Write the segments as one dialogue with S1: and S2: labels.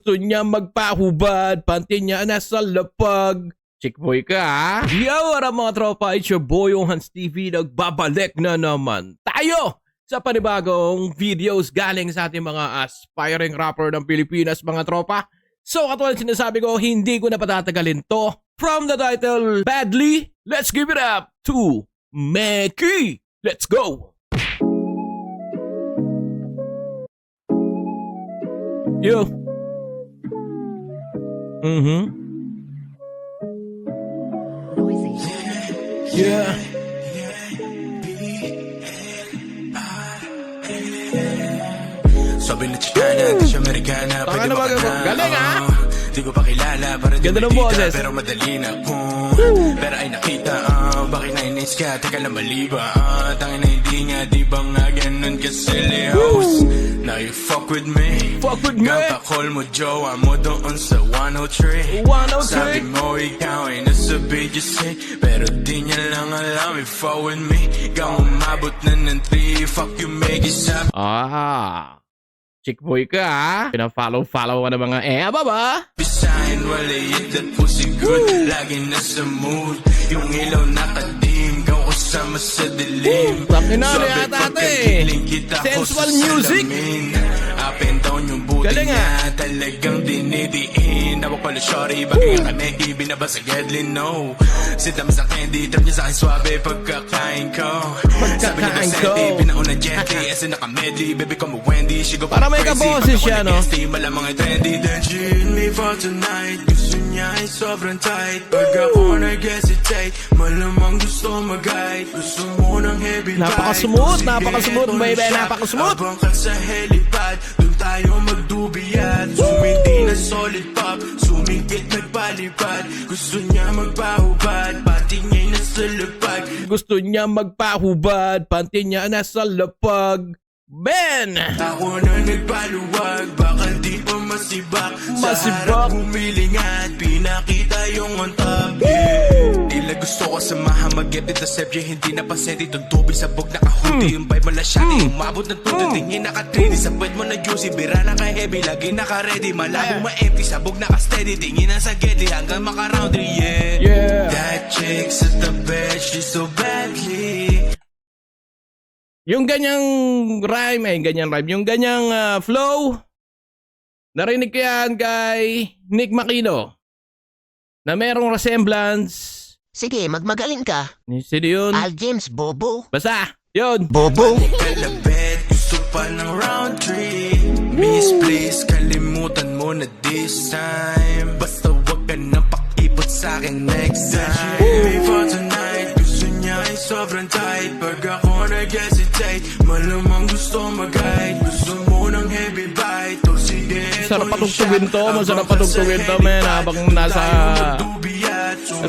S1: Gusto niya magpahubad, panty niya nasa lapag. Chick boy ka ha? Yo, what up mga tropa? It's your boy, yung Hans TV. Nagbabalik na naman tayo sa panibagong videos galing sa ating mga aspiring rapper ng Pilipinas mga tropa. So katulad sinasabi ko, hindi ko na patatagalin to. From the title, Badly, let's give it up to Meki. Let's go! Yo. Yeah.
S2: Sabi na Chicana, di siya Amerikana.
S1: Baka na
S2: Pwede
S1: ba? Galing ha?
S2: Di ko pa kilala, para di
S1: ganda ng
S2: makita,
S1: boses.
S2: pero madali na pero ay nakita, bakit nainis ka? Teka lang mali ba? Tangin na hindi nga, di ba nga ganun kasili host? Now you fuck with me.
S1: Fuck with me.
S2: Gapakol mo jowa mo doon sa 103.
S1: 103.
S2: Sabi mo ikaw ay nasa BGC, pero di niya lang alam if fuck with me. Ikaw umabot na ng 3, fuck you make it sabi.
S1: Chick boy ka ha? Pina-follow ka ng mga baba.
S2: Bisahin wala yun, that pussy good. Lagi nasa mood. Yung ilaw nakadim, gaw kasama sa dilim.
S1: Takin na yata
S2: pagkagiling kita ko
S1: Sensual
S2: sa
S1: music.
S2: salamin. Up and down yung buti
S1: Galing,
S2: niya, talagang dinidiin. Nawag pala shorty, bakit nga kanegi, binabasa Gedlin, no. Sita mo sa candy, trap niya sa akin swabe pagkakain ko. Sabi niya Vicente, pinauna jetty, asa nakamedley, baby ko mo Wendy, she go
S1: Para may kaboses siya, no?
S2: Malamang ay trendy, then she hit me for tonight. Gusto niya ay sobrang tight. Pag ako nag-hesitate, malamang gusto mag-guide. Gusto mo ng heavy bite.
S1: Napaka-smooth, baby, napaka-smooth.
S2: Abang ka sa helipad, dun tayo magdubiyat. Sumindi na solid pop, sumingkit nagpalipad. Gusto niya magpahubad, pati niya'y nasa lapag.
S1: Gusto niya magpahubad, panty niya nasa lapag. Ben!
S2: Ako na nagpaluwag, baka di pa masibak. Sa harap humiling at pinakita yung on top, yeah. Tila gusto ko samahan mag-get it, tasep yeah, hindi na pasenti. Itong tubig sabog naka-hoodie, yung vibe malasyati. Umabot ng tuto, tingin naka-3D. Sa puwet mo na juicy, bira naka-heavy, lagi naka-ready. Malabong ma-empty, sabog naka-steady. Tingin na sa gedli hanggang maka-round 3, yeah. That chick at the bed, she's so badly.
S1: Yung ganyang rhyme, yung ganyang flow, narinig ko yan kay Nick Makino na merong resemblance.
S3: Sige, magmagaling ka.
S1: Sino yun?
S3: Al James, bobo.
S1: Basta, yun.
S3: Bobo.
S2: Kalabed, gusto pa ng round 3. Miss, please, kalimutan mo na this time. Basta wag ka na pakipot sa'kin next time. Baby, for tonight, gusto niya ay sobrang tight. Pag ako nag-hesitate, malamang gusto mag-guide. Gusto mo ng heavy bite, o sige,
S1: Masarap patugtugin to, men. Habang nasa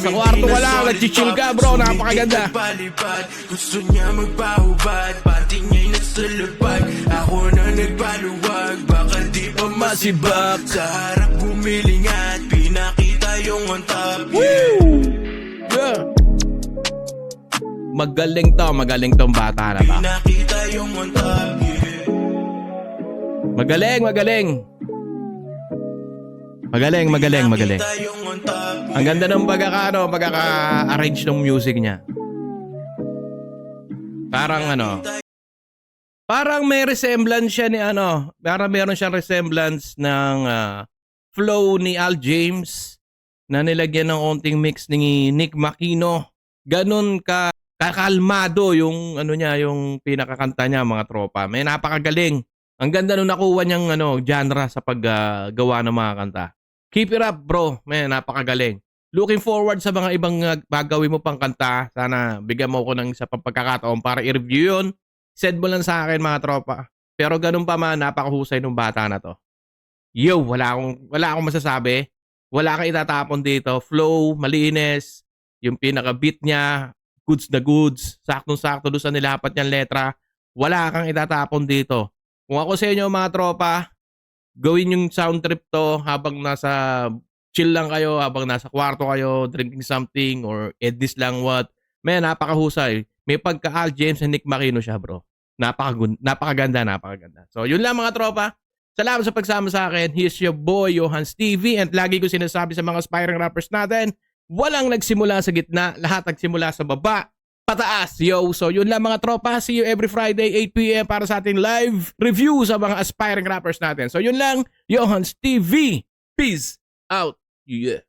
S1: kwarto ka lang, nag-chill ka, bro. Napakaganda.
S2: Gusto niya magpahubad, pati niya'y nasa lapag. Ako na nagpaluwag, baka di pa masibak. Sa harap humiling at pinakita yung on top,
S1: Yeah. Magaling tong bata na ba?
S2: Pinakita yung on top, yeah.
S1: Magaling.
S2: Pinakita yung on top, yeah.
S1: Ang ganda ng pagkaka-arrange ng music niya. Parang may resemblance siya ni parang meron siyang resemblance ng flow ni Al James na nilagyan ng onting mix ni Nick Makino. Ganun kakalmado yung yung pinakakanta niya mga tropa. May napakagaling. Ang ganda nung nakuha niyang genre sa paggawa ng mga kanta. Keep it up, bro. May napakagaling. Looking forward sa mga ibang gagawin mo pang kanta. Sana bigyan mo ko ng isa pang pagkakataon para i-review yun. Send mo lang sa akin mga tropa. Pero ganun pa man, napakahusay ng bata na to. Yo, wala akong masasabi. Wala kang itatapon dito. Flow, malinis. Yung pinaka-beat niya, goods na goods. Saktong-sakto doon sa nilapat niyang letra. Wala kang itatapon dito. Kung ako sa inyo mga tropa, gawin yung sound trip to habang nasa chill lang kayo, habang nasa kwarto kayo, drinking something, or edis lang what. May napakahusay. May pagka Al James and Nick Makino siya, bro. Napakaganda. So, yun lang mga tropa. Salamat sa pagsama sa akin. Here's your boy, Johans TV. And lagi ko sinasabi sa mga aspiring rappers natin, walang nagsimula sa gitna, lahat nagsimula sa baba. Pataas, yo. So yun lang mga tropa. See you every Friday, 8 p.m. para sa ating live review sa mga aspiring rappers natin. So yun lang, Johans TV. Peace out. Yeah.